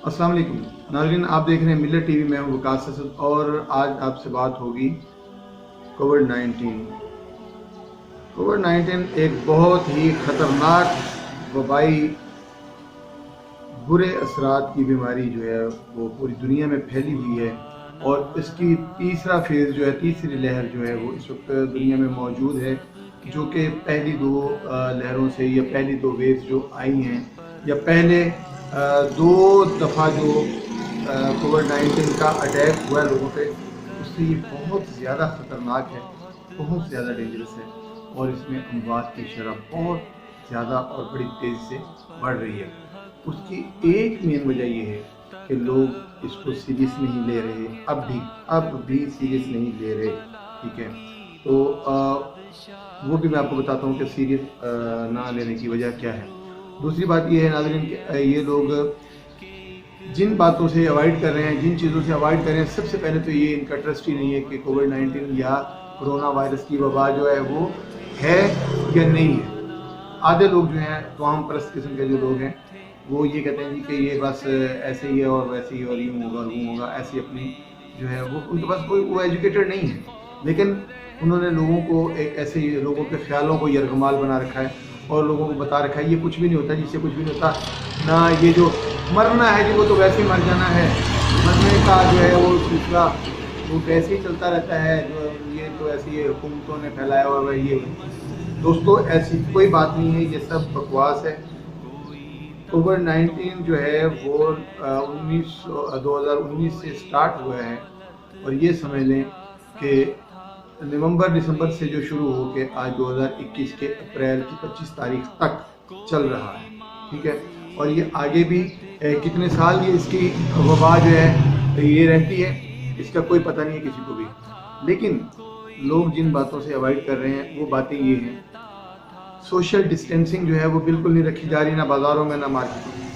अस्सलाम वालेकुम नाज़रीन, आप देख रहे हैं मिलत टीवी। मैं हूं वकास असद और आज आपसे बात होगी कोविड-19। कोविड-19 एक बहुत ही ख़तरनाक वबाई बुरे असरात की बीमारी जो है वो पूरी दुनिया में फैली हुई है और इसकी तीसरा फेज़ जो है, तीसरी लहर जो है वो इस वक्त दुनिया में मौजूद है, जो कि पहली दो लहरों से या पहली दो वेव्स जो आई हैं या पहले दो दफ़ा जो कोविड-19 का अटैक हुआ है लोगों पे, उससे ये बहुत ज़्यादा ख़तरनाक है, बहुत ज़्यादा डेंजरस है और इसमें अमवात की शरह बहुत ज़्यादा और बड़ी तेज़ी से बढ़ रही है। उसकी एक मेन वजह ये है कि लोग इसको सीरियस नहीं ले रहे, अब भी सीरियस नहीं ले रहे। ठीक है, तो वो भी मैं आपको बताता हूँ कि सीरियस ना लेने की वजह क्या है। दूसरी बात ये है नाज़रीन कि ये लोग जिन बातों से अवॉइड कर रहे हैं, जिन चीज़ों से अवॉइड कर रहे हैं, सबसे पहले तो ये इनका ट्रस्ट ही नहीं है कि कोविड-19 या कोरोना वायरस की वबा जो है वो है या नहीं है। आधे लोग जो हैं, तमाम परस्त किस्म के जो लोग हैं, वो ये कहते हैं जी कि ये बस ऐसे ही है और वैसे ही और यूँ होगा यूँ होगा, ऐसी अपनी जो है वो उनके पास कोई वो एजुकेटेड नहीं है, लेकिन उन्होंने लोगों को एक ऐसे लोगों के ख्यालों को यरगमाल बना रखा है और लोगों को बता रखा है ये कुछ भी नहीं होता, जिससे कुछ भी नहीं होता ना, ये जो मरना है जी वो तो वैसे ही मर जाना है, मरने का जो है वो सिलसिला वो वैसे ही चलता रहता है, जो ये तो ऐसी हुकूमतों ने फैलाया हुआ है। ये दोस्तों ऐसी कोई बात नहीं है, ये सब बकवास है। कोविड-19 जो है वो 2019 से स्टार्ट हुआ है और ये समझ लें कि नवंबर दिसंबर से जो शुरू हो के आज 2021 के अप्रैल की 25 तारीख तक चल रहा है। ठीक है, और ये आगे भी कितने साल ये इसकी वबा जो है ये रहती है, इसका कोई पता नहीं है किसी को भी। लेकिन लोग जिन बातों से अवॉइड कर रहे हैं वो बातें ये हैं, सोशल डिस्टेंसिंग जो है वो बिल्कुल नहीं रखी जा रही, ना बाज़ारों में ना मार्केटों में।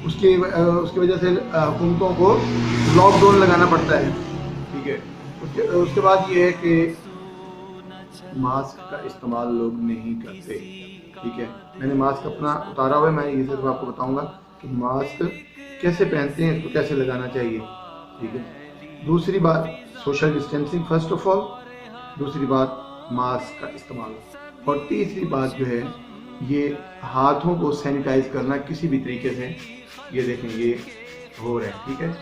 उसकी वजह से हुकूमतों को लॉकडाउन लगाना पड़ता है। ठीक है, उसके बाद ये है कि मास्क का इस्तेमाल लोग नहीं करते। ठीक है, मैंने मास्क अपना उतारा हुआ है, मैं ये सिर्फ आपको बताऊंगा कि मास्क कैसे पहनते हैं, इसको कैसे लगाना चाहिए। ठीक है, दूसरी बात social distancing first of all, दूसरी बात मास्क का इस्तेमाल, और तीसरी बात जो है ये हाथों को सैनिटाइज करना किसी भी तरीके से। ये देखें, ये हो रहे हैं, ठीक है,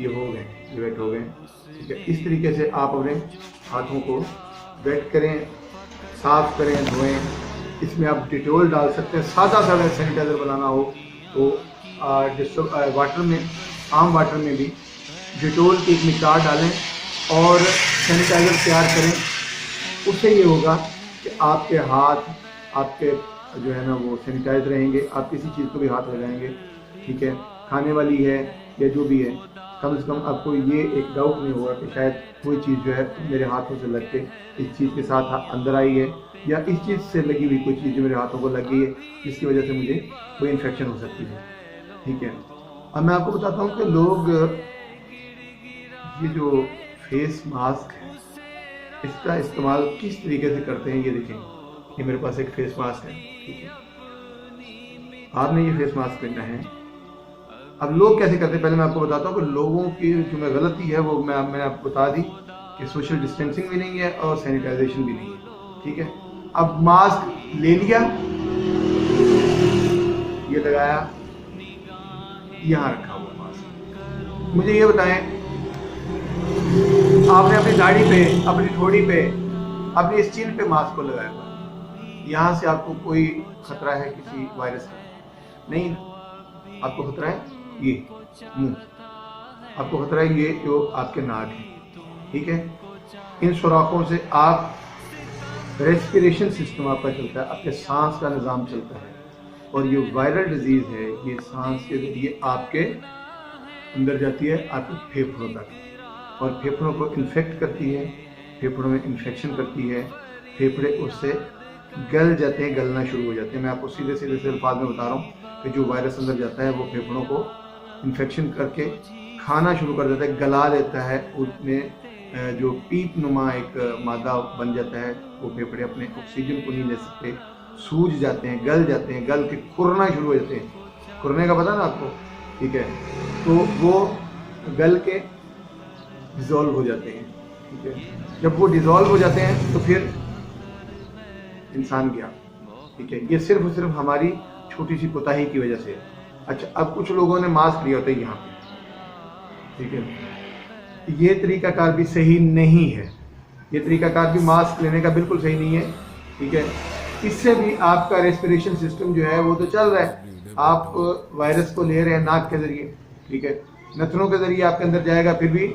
ये हो गए, ये वेट हो गए। ठीक है, इस तरीके से आप अपने हाथों को वेट करें, साफ करें, धोएं। इसमें आप डिटोल डाल सकते हैं, सादा सैनिटाइज़र बनाना हो तो वाटर में, आम वाटर में भी डिटोल की एक मिकदार डालें और सैनिटाइज़र तैयार करें। उससे ये होगा कि आपके हाथ आपके जो है ना वो सैनिटाइज रहेंगे, आप किसी चीज़ को भी हाथ लगाएंगे, ठीक है, खाने वाली है या जो भी है, कम से कम आपको ये एक डाउट नहीं होगा कि शायद कोई चीज़ जो है मेरे हाथों से लग के इस चीज़ के साथ अंदर आई है, या इस चीज़ से लगी हुई कोई चीज़ जो मेरे हाथों को लग गई है जिसकी वजह से मुझे कोई इन्फेक्शन हो सकती है। ठीक है, अब मैं आपको बताता हूँ कि लोग ये जो फेस मास्क है इसका इस्तेमाल किस तरीके से करते हैं। ये देखें, ये मेरे पास एक फेस मास्क है। ठीक है, आपने ये फेस मास्क पहना है। अब लोग कैसे करते हैं पहले मैं आपको बताता हूँ कि लोगों की जो मैं गलती है वो मैंने आपको बता दी कि सोशल डिस्टेंसिंग भी नहीं है और सैनिटाइजेशन भी नहीं है। ठीक है, अब मास्क ले लिया, ये लगाया, यहाँ रखा हुआ मास्क। मुझे ये बताएं, आपने अपनी दाढ़ी पे, अपनी ठोड़ी पे, अपनी स्किन पे मास्क को लगाया हुआ, यहाँ से आपको कोई खतरा है किसी वायरस का? नहीं। आपको खतरा है ये मुंह, आपको खतरा है ये जो आपके नाक है। ठीक है, इन सुराखों से आप रेस्पिरेशन सिस्टम आपका चलता है, आपके सांस का निज़ाम चलता है, और ये वायरल डिजीज़ है, ये सांस के जरिए आपके अंदर जाती है, आपके फेफड़ों तक, और फेफड़ों को इन्फेक्ट करती है, फेफड़ों में इन्फेक्शन करती है, फेफड़े उससे गल जाते हैं, गलना शुरू हो जाते हैं। मैं आपको सीधे सीधे से अल्फाज में बता रहा हूँ कि जो वायरस अंदर जाता है वो फेफड़ों को इन्फेक्शन करके खाना शुरू कर देता है, गला देता है, उसमें जो पीप नुमा एक मादा बन जाता है, वो फेफड़े अपने ऑक्सीजन को नहीं ले सकते, सूज जाते हैं, गल जाते हैं, गल के खुरना शुरू हो जाते हैं। खुरने का पता ना आपको, ٹھیک ہے، تو وہ گل کے ڈیزالو ہو جاتے ہیں، ٹھیک ہے، جب وہ ڈیزالو ہو جاتے ہیں تو پھر انسان گیا، ٹھیک ہے، یہ صرف اور صرف ہماری چھوٹی سی کوتاہی کی وجہ سے ہے۔ اچھا، اب کچھ لوگوں نے ماسک لیا ہوتا ہے یہاں پہ، ٹھیک ہے، یہ طریقہ کار بھی صحیح نہیں ہے، یہ طریقہ کار بھی ماسک لینے کا بالکل صحیح نہیں ہے، ٹھیک ہے، اس سے بھی آپ کا ریسپریشن سسٹم جو ہے وہ تو چل رہا ہے، آپ وائرس کو لے رہے ہیں ناک کے ذریعے، ٹھیک ہے، نتنوں کے ذریعے آپ کے اندر جائے گا، پھر بھی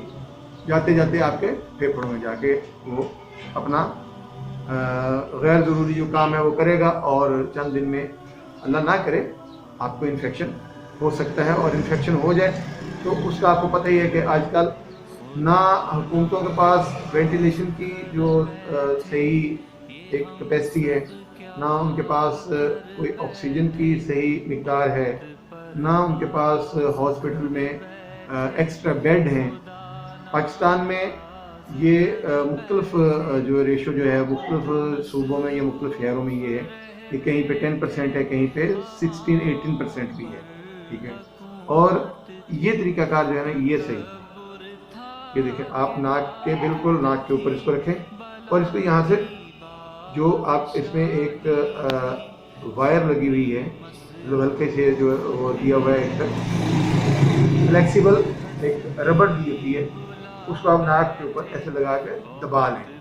جاتے جاتے آپ کے پھیپھڑوں میں جا کے وہ اپنا غیر ضروری جو کام ہے وہ کرے گا، اور چند دن میں اللہ نہ کرے آپ کو انفیکشن ہو سکتا ہے، اور انفیکشن ہو جائے تو اس کا آپ کو پتہ ہی ہے کہ آج کل نہ حکومتوں کے پاس وینٹیلیشن کی جو صحیح ایک کیپیسٹی ہے، نہ ان کے پاس کوئی آکسیجن کی صحیح مقدار ہے، نہ ان کے پاس ہاسپٹل میں ایکسٹرا بیڈ ہیں۔ پاکستان میں یہ مختلف جو ریشو جو ہے مختلف صوبوں میں یا مختلف شہروں میں یہ ہے کہ کہیں پہ 10% ہے، کہیں پہ 16-18% بھی ہے، ٹھیک ہے، اور یہ طریقہ کار جو ہے نا یہ صحیح ہے۔ یہ دیکھیں، آپ ناک کے بالکل ناک کے اوپر اس کو رکھیں، اور اس کو یہاں سے جو آپ اس میں ایک وائر لگی ہوئی ہے، جو ہلکے سے جو وہ دیا ہوا ہے ایک فلیکسیبل ایک ربڑ دی ہوتی ہے، اس کو آپ ناک کے اوپر ایسے لگا کے دبا لیں،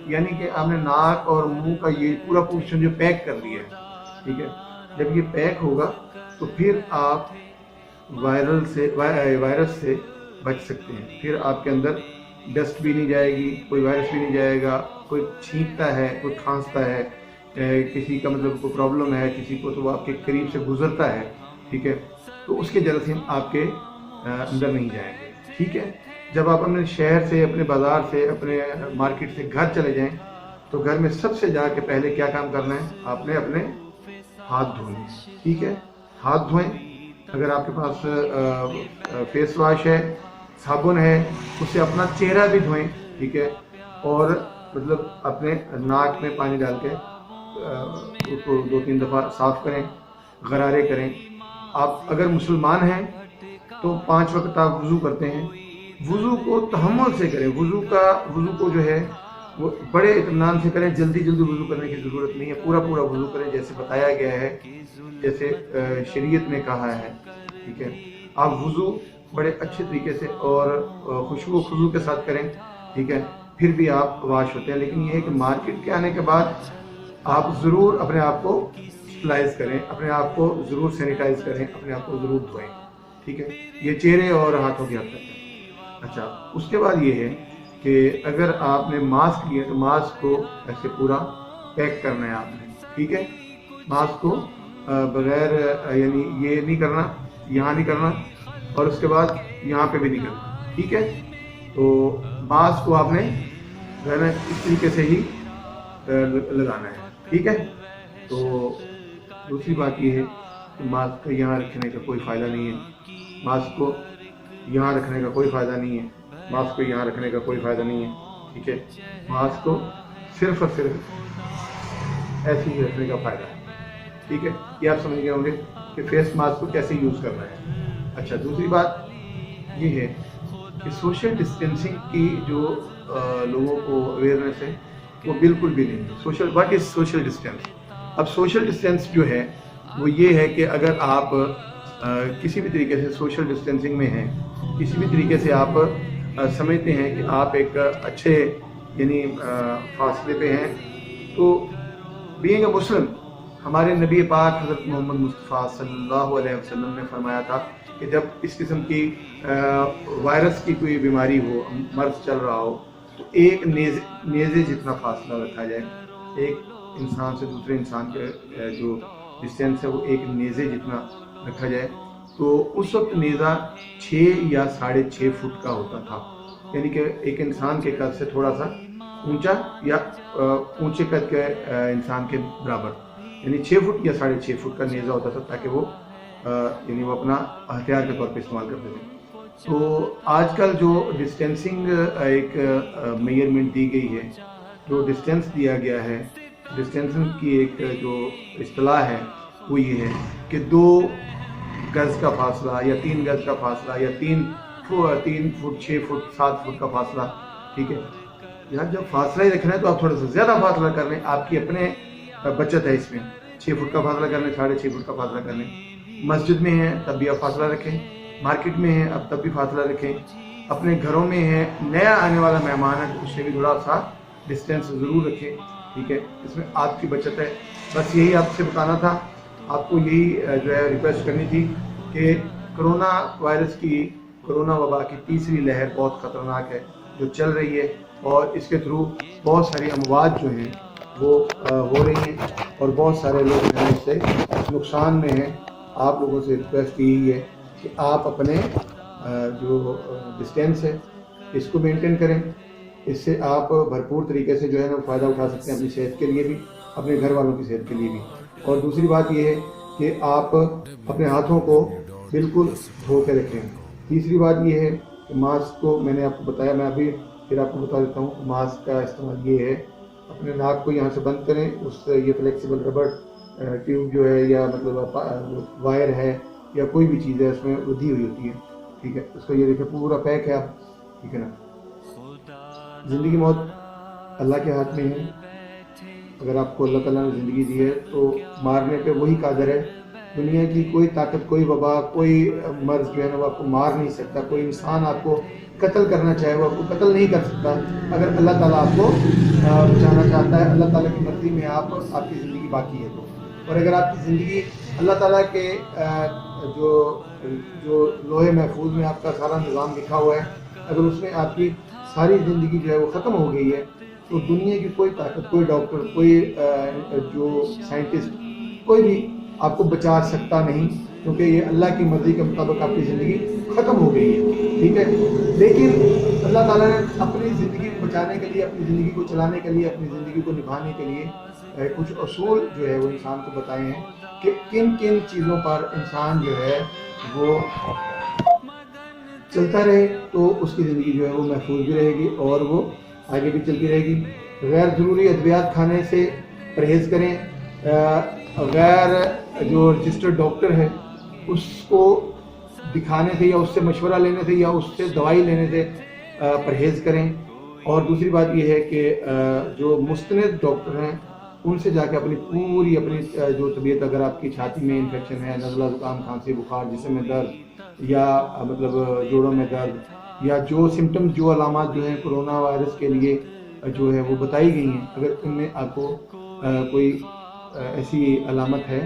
یعنی کہ آپ نے ناک اور منہ کا یہ پورا پورشن جو پیک کر لیا ہے، ٹھیک ہے، جب یہ پیک ہوگا تو پھر آپ وائرس سے بچ سکتے ہیں، پھر آپ کے اندر ڈسٹ بھی نہیں جائے گی، کوئی وائرس بھی نہیں جائے گا، کوئی چھینکتا ہے، کوئی کھانستا ہے، کسی کا مطلب کوئی پرابلم ہے کسی کو، تو وہ آپ کے قریب سے گزرتا ہے، ٹھیک ہے، تو اس کے جراثیم آپ کے اندر نہیں جائیں گے، ٹھیک ہے۔ جب آپ اپنے شہر سے، اپنے بازار سے، اپنے مارکیٹ سے گھر چلے جائیں تو گھر میں سب سے جا کے پہلے کیا کام کرنا ہے، آپ نے اپنے ہاتھ دھونے ہیں، ٹھیک ہے، ہاتھ دھوئیں، اگر آپ کے پاس فیس واش ہے، صابن ہے، اس سے اپنا چہرہ بھی دھوئیں، ٹھیک ہے، اور مطلب اپنے ناک میں پانی ڈال کے اس کو 2-3 دفعہ صاف کریں، غرارے کریں۔ آپ اگر مسلمان ہیں تو 5 وقت آپ وضو کرتے ہیں، وضو کو تحمل سے کریں، وضو کو جو ہے وہ بڑے اطمینان سے کریں، جلدی وضو کرنے کی ضرورت نہیں ہے، پورا وضو کریں جیسے بتایا گیا ہے، جیسے شریعت نے کہا ہے، ٹھیک ہے۔ آپ وضو بڑے اچھے طریقے سے اور خوشبو و خضو کے ساتھ کریں، ٹھیک ہے، پھر بھی آپ واش ہوتے ہیں، لیکن یہ ہے کہ مارکیٹ کے آنے کے بعد آپ ضرور اپنے آپ کو اسٹرلائز کریں، اپنے آپ کو ضرور سینیٹائز کریں، اپنے آپ کو ضرور دھوئیں، ٹھیک ہے، یہ چہرے اور ہاتھوں کی حد تک ہے۔ اچھا، اس کے بعد یہ ہے کہ اگر آپ نے ماسک لیا تو ماسک کو ایسے پورا پیک کرنا ہے آپ نے، ٹھیک ہے، ماسک کو بغیر یعنی یہ نہیں کرنا، یہاں نہیں کرنا، اور اس کے بعد یہاں پہ بھی نہیں کرنا، ٹھیک ہے، تو ماسک کو آپ نے اس طریقے سے ہی لگانا ہے، ٹھیک ہے۔ تو دوسری بات یہ ہے کہ ماسک کو یہاں رکھنے کا کوئی فائدہ نہیں ہے، ماسک کو یہاں رکھنے کا کوئی فائدہ نہیں ہے، ماسک کو یہاں رکھنے کا کوئی فائدہ نہیں ہے، ٹھیک ہے، ماسک کو صرف اور صرف ایسے ہی رکھنے کا فائدہ ہے، ٹھیک ہے۔ یہ آپ سمجھ گئے ہوں گے کہ فیس ماسک کو کیسے یوز کرنا ہے۔ اچھا، دوسری بات یہ ہے کہ سوشل ڈسٹینسنگ کی جو لوگوں کو اویئرنیس ہے وہ بالکل بھی نہیں ہے۔ What is social distance? اب سوشل ڈسٹینس جو ہے وہ یہ ہے کہ اگر آپ کسی بھی طریقے سے سوشل ڈسٹینسنگ میں ہیں، کسی بھی طریقے سے آپ سمجھتے ہیں کہ آپ ایک اچھے یعنی فاصلے پہ ہیں، تو بینگ اے مسلم، ہمارے نبی پاک حضرت محمد مصطفیٰ صلی اللہ علیہ وسلم نے فرمایا تھا کہ جب اس قسم کی وائرس کی کوئی بیماری ہو، مرض چل رہا ہو، تو ایک نیزے جتنا فاصلہ رکھا جائے، ایک انسان سے دوسرے انسان کے جو ڈسٹینس ہے وہ ایک نیزے جتنا رکھا جائے۔ تو اس وقت نیزہ 6 یا 6.5 فٹ کا ہوتا تھا، یعنی کہ ایک انسان کے قد سے تھوڑا سا اونچا یا اونچے قد کے انسان کے برابر، یعنی 6 فٹ یا 6.5 فٹ کا نیزہ ہوتا تھا، تاکہ وہ یعنی وہ اپنا ہتھیار کے طور پہ استعمال کرتے تھے۔ تو آج کل جو ڈسٹینسنگ ایک میئرمنٹ دی گئی ہے، جو ڈسٹینس دیا گیا ہے، ڈسٹینسنگ کی ایک جو اصطلاح ہے وہ یہ ہے کہ 2 गज का फासला या 3 गज का फासला या 3 फुट 6 फुट 7 फुट का फासला, ठीक है। यार जब फासला ही रखना है तो आप थोड़ा सा ज़्यादा फासला कर लें, आपकी अपने बचत है इसमें। 6 फुट का फासला कर लें, 6.5 फुट का फासला कर लें। मस्जिद में है तब भी आप फासला रखें, मार्केट में है अब तब भी फासला रखें, अपने घरों में है, नया आने वाला मेहमान है तो उससे भी थोड़ा सा डिस्टेंस ज़रूर रखें, ठीक है। इसमें आपकी बचत है। बस यही आपसे बताना था, आपको यही जो है रिक्वेस्ट करनी थी कि कोरोना वायरस की, कोरोना वबा की तीसरी लहर बहुत ख़तरनाक है जो चल रही है, और इसके थ्रू बहुत सारी अमवात जो हैं वो हो रही हैं और बहुत सारे लोग जो हैं इससे नुकसान में हैं। आप लोगों से रिक्वेस्ट यही है कि आप अपने जो डिस्टेंस है इसको मेंटेन करें। इससे आप भरपूर तरीके से जो है ना फ़ायदा उठा सकते हैं, अपनी सेहत के लिए भी, अपने घर वालों की सेहत के लिए भी। और दूसरी बात ये है कि आप अपने हाथों को बिल्कुल धो के रखें। तीसरी बात ये है कि मास्क को मैंने आपको बताया, मैं अभी फिर आपको बता देता हूँ। मास्क का इस्तेमाल ये है, अपने नाक को यहाँ से बंद करें, उससे ये फ्लेक्सिबल रबड़ ट्यूब जो है या मतलब वायर है या कोई भी चीज़ है उसमें वृद्धि हुई होती है, ठीक है। उसको ये देखिए पूरा पैक है आप, ठीक है ना। ज़िंदगी मौत अल्लाह के हाथ में है। अगर आपको अल्लाह ताला ने ज़िंदगी दी है तो मारने पे वही कादर है। दुनिया की कोई ताकत, कोई वबा, कोई मर्ज जो है ना वो आपको मार नहीं सकता। कोई इंसान आपको कत्ल करना चाहे वो आपको कत्ल नहीं कर सकता अगर अल्लाह ताला आपको बचाना चाहता है, अल्लाह ताला की मर्ज़ी में आपकी ज़िंदगी बाकी है तो। और अगर आपकी ज़िंदगी अल्लाह ताला के जो लोहे महफूज में आपका सारा निज़ाम लिखा हुआ है, अगर उसमें आपकी सारी ज़िंदगी जो है वो ख़त्म हो गई है तो दुनिया की कोई ताकत, कोई डॉक्टर, कोई जो साइंटिस्ट, कोई भी आपको बचा सकता नहीं, क्योंकि ये अल्लाह की मर्ज़ी के मुताबिक आपकी ज़िंदगी ख़त्म हो गई है, ठीक है। लेकिन अल्लाह ताला ने अपनी ज़िंदगी को बचाने के लिए, अपनी ज़िंदगी को चलाने के लिए, अपनी ज़िंदगी को निभाने के लिए कुछ असूल जो है वो इंसान को बताए हैं कि किन किन चीज़ों पर इंसान जो है वो चलता रहे तो उसकी ज़िंदगी जो है वो महफूज भी रहेगी और वो आगे भी चलती रहेगी। गैर ज़रूरी अद्वियात खाने से परहेज़ करें। गैर जो रजिस्टर्ड डॉक्टर है उसको दिखाने से या उससे मशवरा लेने से या उससे दवाई लेने से परहेज़ करें। और दूसरी बात ये है कि जो मुस्तनद डॉक्टर हैं उनसे जाके अपनी जो तबीयत, अगर आपकी छाती में इन्फेक्शन है, नज़ला, ज़ुकाम, खांसी, बुखार, जिस्म में दर्द या मतलब जोड़ों में दर्द या जो सिम्टम्स, जो अलामात जो हैं कोरोना वायरस के लिए जो है वो बताई गई हैं, अगर उनमें आपको कोई ऐसी अलामत है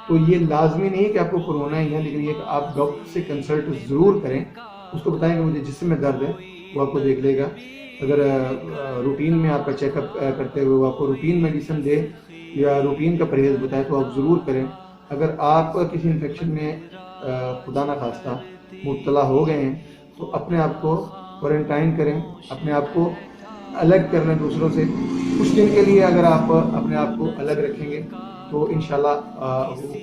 तो ये लाजमी नहीं है कि आपको कोरोना ही है, लेकिन ये कि आप डॉक्टर से कंसल्ट ज़रूर करें। उसको बताएंगे मुझे जिस्म में दर्द है, वो आपको देख लेगा। अगर रूटीन में आपका चेकअप करते हुए वो आपको रूटीन मेडिसिन दे या रूटीन का परहेज़ बताए तो आप ज़रूर करें। अगर आप किसी इन्फेक्शन में खुदा न खास्ता मुब्तला हो गए हैं तो अपने आप को क्वारंटाइन करें, अपने आप को अलग कर लें दूसरों से। कुछ दिन के लिए अगर आप अपने आप को अलग रखेंगे तो इंशाल्लाह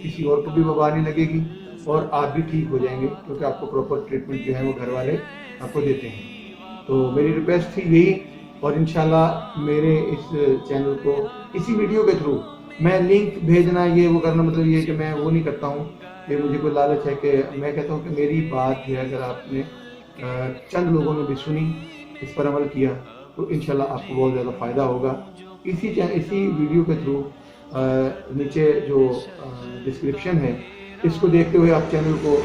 किसी और को भी वबा नहीं लगेगी और आप भी ठीक हो जाएंगे, क्योंकि आपको प्रॉपर ट्रीटमेंट जो है वो घर वाले आपको देते हैं। तो मेरी रिक्वेस्ट थी यही, और इंशाल्लाह मेरे इस चैनल को इसी वीडियो के थ्रू मैं लिंक भेजना, ये वो करना, मतलब ये कि मैं वो नहीं करता हूँ कि मुझे कोई लालच है, कि मैं कहता हूँ कि मेरी बात जो है अगर आपने चंद लोगों ने भी सुनी, इस पर अमल किया तो इंशाल्लाह आपको बहुत ज़्यादा फ़ायदा होगा। इसी वीडियो के थ्रू नीचे जो डिस्क्रिप्शन है इसको देखते हुए आप चैनल को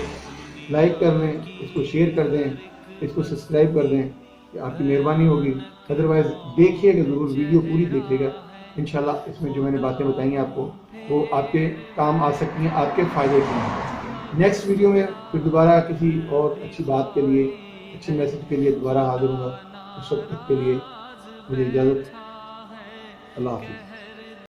लाइक कर लें, इसको शेयर कर दें, इसको सब्सक्राइब कर दें, आपकी मेहरबानी होगी। अदरवाइज़ देखिएगा ज़रूर, वीडियो पूरी देखिएगा। इंशाल्लाह इसमें जो मैंने बातें बताई हैं आपको वो आपके काम आ सकती हैं, आपके फ़ायदे के लिए। नेक्स्ट वीडियो में फिर दोबारा किसी और अच्छी बात के लिए, अच्छे मैसेज के लिए दोबारा हाजिर होगा। उस वक्त तक के लिए मुझे इजाज़त। अल्लाह हाफ़िज़।